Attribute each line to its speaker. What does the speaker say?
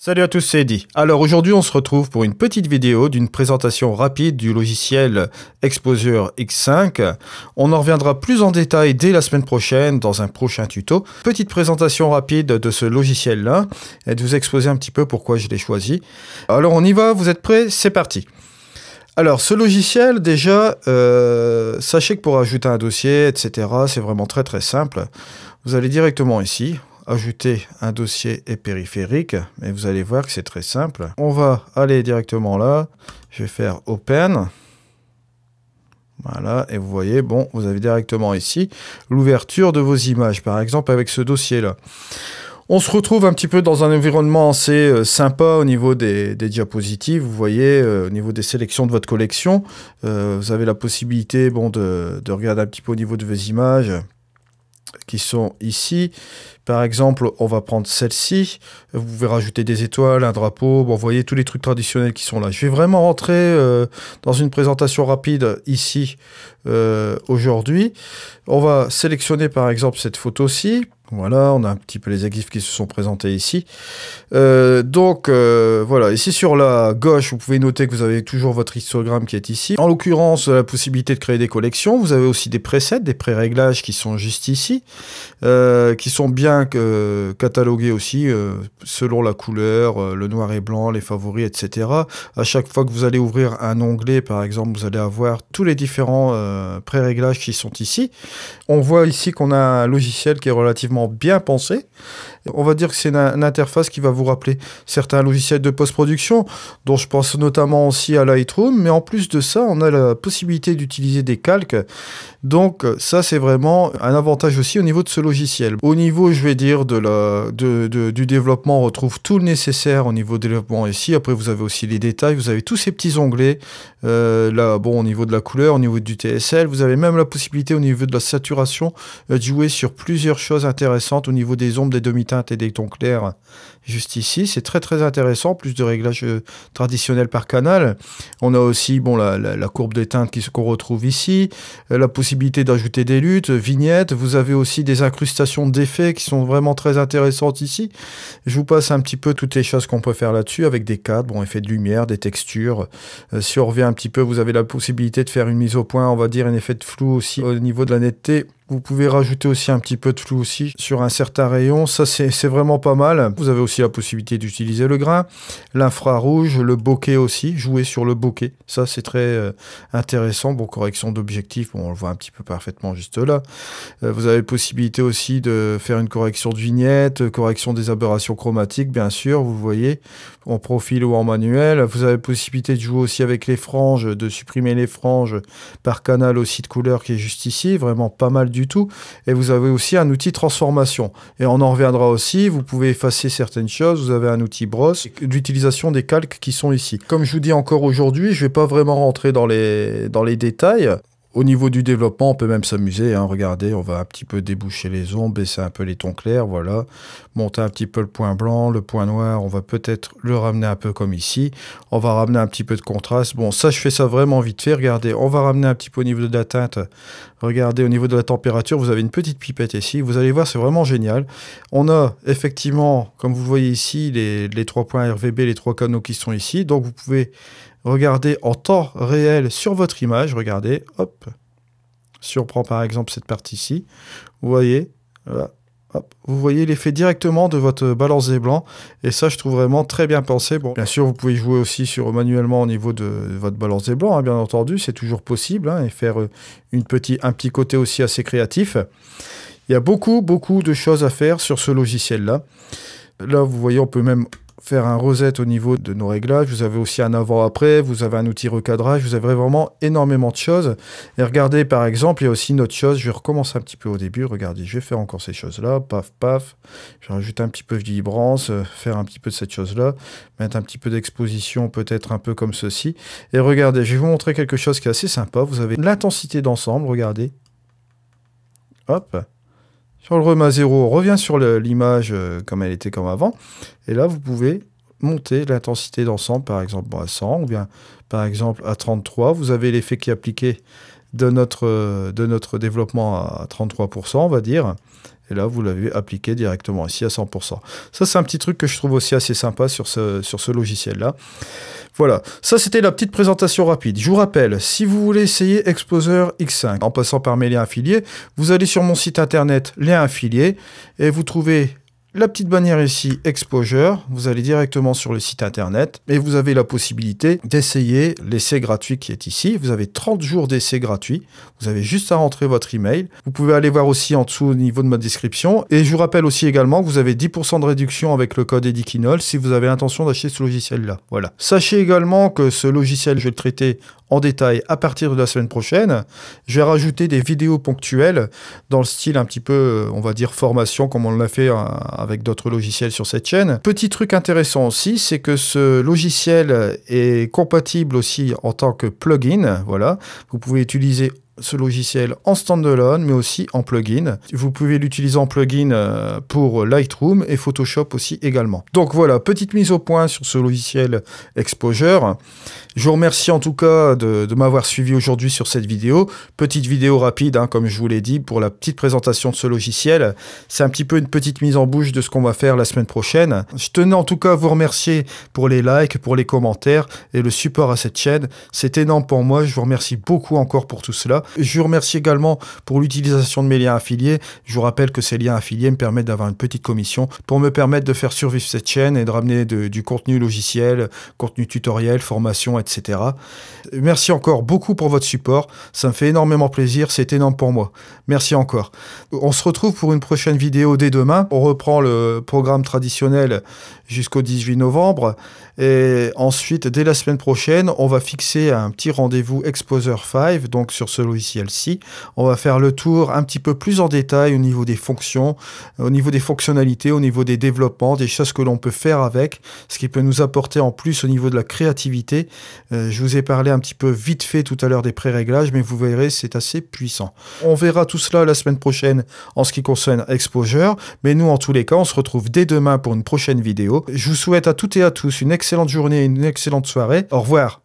Speaker 1: Salut à tous, c'est Eddy. Alors aujourd'hui on se retrouve pour une petite vidéo d'une présentation rapide du logiciel Exposure X5. On en reviendra plus en détail dès la semaine prochaine dans un prochain tuto. Petite présentation rapide de ce logiciel là et de vous exposer un petit peu pourquoi je l'ai choisi. Alors on y va, vous êtes prêts? C'est parti. Alors ce logiciel déjà, sachez que pour ajouter un dossier etc c'est vraiment très simple. Vous allez directement ici. Ajouter un dossier et périphérique, mais vous allez voir que c'est très simple. On va aller directement là, je vais faire Open, voilà, et vous voyez, bon, vous avez directement ici l'ouverture de vos images, par exemple avec ce dossier-là. On se retrouve un petit peu dans un environnement assez sympa au niveau des diapositives, vous voyez, au niveau des sélections de votre collection, vous avez la possibilité bon, de regarder un petit peu au niveau de vos images, qui sont ici. Par exemple, on va prendre celle-ci. Vous pouvez rajouter des étoiles, un drapeau. Bon, vous voyez tous les trucs traditionnels qui sont là. Je vais vraiment rentrer dans une présentation rapide ici aujourd'hui. On va sélectionner par exemple cette photo-ci. Voilà, on a un petit peu les gifs qui se sont présentés ici. Voilà, ici sur la gauche, vous pouvez noter que vous avez toujours votre histogramme qui est ici. En l'occurrence, la possibilité de créer des collections. Vous avez aussi des presets, des pré-réglages qui sont juste ici, qui sont bien catalogués aussi selon la couleur, le noir et blanc, les favoris, etc. À chaque fois que vous allez ouvrir un onglet, par exemple, vous allez avoir tous les différents pré-réglages qui sont ici. On voit ici qu'on a un logiciel qui est relativement bien pensé. On va dire que c'est une interface qui va vous rappeler certains logiciels de post-production, dont je pense notamment aussi à Lightroom, mais en plus de ça, on a la possibilité d'utiliser des calques. Donc ça, c'est vraiment un avantage aussi au niveau de ce logiciel. Au niveau, je vais dire, du développement, on retrouve tout le nécessaire au niveau du développement ici. Après, vous avez aussi les détails, vous avez tous ces petits onglets. Là, bon, au niveau de la couleur, au niveau du TSL, vous avez même la possibilité au niveau de la saturation de jouer sur plusieurs choses intéressantes au niveau des ombres, des demi-teintes et des tons clairs. Juste ici, c'est très intéressant, plus de réglages traditionnels par canal. On a aussi bon, la courbe des teintes qu'on retrouve ici, la possibilité d'ajouter des luttes, vignettes. Vous avez aussi des incrustations d'effets qui sont vraiment très intéressantes ici. Je vous passe un petit peu toutes les choses qu'on peut faire là-dessus avec des cadres, bon, effets de lumière, des textures. Si on revient un petit peu, vous avez la possibilité de faire une mise au point, on va dire un effet de flou aussi au niveau de la netteté. Vous pouvez rajouter aussi un petit peu de flou aussi sur un certain rayon. Ça, c'est vraiment pas mal. Vous avez aussi la possibilité d'utiliser le grain, l'infrarouge, le bokeh aussi, jouer sur le bokeh. Ça, c'est très intéressant. Bon, correction d'objectif, bon, on le voit un petit peu parfaitement juste là. Vous avez la possibilité aussi de faire une correction de vignette, correction des aberrations chromatiques, bien sûr, vous voyez, en profil ou en manuel. Vous avez la possibilité de jouer aussi avec les franges, de supprimer les franges par canal aussi de couleur qui est juste ici. Vraiment pas mal du tout. Et vous avez aussi un outil transformation. Et on en reviendra aussi, vous pouvez effacer certaines choses, vous avez un outil brosse d'utilisation des calques qui sont ici. Comme je vous dis encore aujourd'hui, je ne vais pas vraiment rentrer dans les détails. Au niveau du développement, on peut même s'amuser, hein. Regardez, on va un petit peu déboucher les ombres, baisser un peu les tons clairs, voilà. Monter un petit peu le point blanc, le point noir, on va peut-être le ramener un peu comme ici. On va ramener un petit peu de contraste. Bon, ça, je fais ça vraiment vite fait. Regardez, on va ramener un petit peu au niveau de la teinte. Regardez, au niveau de la température, vous avez une petite pipette ici. Vous allez voir, c'est vraiment génial. On a effectivement, comme vous voyez ici, les 3 points RVB, les 3 canaux qui sont ici. Donc, vous pouvez regarder en temps réel sur votre image. Regardez, hop. Si on prend par exemple cette partie-ci, vous voyez, voilà, hop, vous voyez l'effet directement de votre balancé blanc. Et ça, je trouve vraiment très bien pensé. Bon, bien sûr, vous pouvez jouer aussi manuellement au niveau de votre balancé blanc, hein, bien entendu, c'est toujours possible, hein, et faire un petit côté aussi assez créatif. Il y a beaucoup de choses à faire sur ce logiciel-là. Là, vous voyez, on peut même faire un reset au niveau de nos réglages. Vous avez aussi un avant-après, vous avez un outil recadrage, vous avez vraiment énormément de choses. Et regardez, par exemple, il y a aussi une autre chose, je vais recommencer un petit peu au début, regardez, je vais faire encore ces choses-là, paf, je vais rajouter un petit peu de vibrance, faire un petit peu de cette chose-là, mettre un petit peu d'exposition, peut-être un peu comme ceci. Et regardez, je vais vous montrer quelque chose qui est assez sympa, vous avez l'intensité d'ensemble, regardez. Hop. Sur le rem à 0, on revient sur l'image comme elle était comme avant. Et là, vous pouvez monter l'intensité d'ensemble, par exemple à 100, ou bien par exemple à 33. Vous avez l'effet qui est appliqué de notre développement à 33%, on va dire. Et là, vous l'avez appliqué directement ici à 100%. Ça, c'est un petit truc que je trouve aussi assez sympa sur ce logiciel-là. Voilà, ça c'était la petite présentation rapide. Je vous rappelle, si vous voulez essayer Exposure X5 en passant par mes liens affiliés, vous allez sur mon site internet, lien affilié, et vous trouvez la petite bannière ici, Exposure. Vous allez directement sur le site internet et vous avez la possibilité d'essayer l'essai gratuit qui est ici. Vous avez 30 jours d'essai gratuit. Vous avez juste à rentrer votre email. Vous pouvez aller voir aussi en dessous au niveau de ma description. Et je vous rappelle aussi également que vous avez 10% de réduction avec le code Edikinol si vous avez l'intention d'acheter ce logiciel-là. Voilà. Sachez également que ce logiciel, je vais le traiter en détail à partir de la semaine prochaine. Je vais rajouter des vidéos ponctuelles dans le style un petit peu, on va dire, formation, comme on l'a fait avec d'autres logiciels sur cette chaîne. Petit truc intéressant aussi, c'est que ce logiciel est compatible aussi en tant que plugin. Voilà, vous pouvez utiliser ce logiciel en standalone, mais aussi en plugin. Vous pouvez l'utiliser en plugin pour Lightroom et Photoshop aussi également. Donc voilà, petite mise au point sur ce logiciel Exposure. Je vous remercie en tout cas de m'avoir suivi aujourd'hui sur cette vidéo. Petite vidéo rapide, hein, comme je vous l'ai dit, pour la petite présentation de ce logiciel. C'est un petit peu une petite mise en bouche de ce qu'on va faire la semaine prochaine. Je tenais en tout cas à vous remercier pour les likes, pour les commentaires et le support à cette chaîne. C'est énorme pour moi. Je vous remercie beaucoup encore pour tout cela. Je vous remercie également pour l'utilisation de mes liens affiliés. Je vous rappelle que ces liens affiliés me permettent d'avoir une petite commission pour me permettre de faire survivre cette chaîne et de ramener du contenu logiciel, contenu tutoriel, formation, etc. Merci encore beaucoup pour votre support. Ça me fait énormément plaisir. C'est énorme pour moi. Merci encore. On se retrouve pour une prochaine vidéo dès demain. On reprend le programme traditionnel jusqu'au 18 novembre. Et ensuite, dès la semaine prochaine, on va fixer un petit rendez-vous Exposure 5, donc sur ce logiciel-ci. On va faire le tour un petit peu plus en détail au niveau des fonctions, au niveau des fonctionnalités, au niveau des développements, des choses que l'on peut faire avec, ce qui peut nous apporter en plus au niveau de la créativité. Je vous ai parlé un petit peu vite fait tout à l'heure des pré-réglages, mais vous verrez, c'est assez puissant. On verra tout cela la semaine prochaine en ce qui concerne Exposure, mais nous, en tous les cas, on se retrouve dès demain pour une prochaine vidéo. Je vous souhaite à toutes et à tous une excellente journée et une excellente soirée. Au revoir.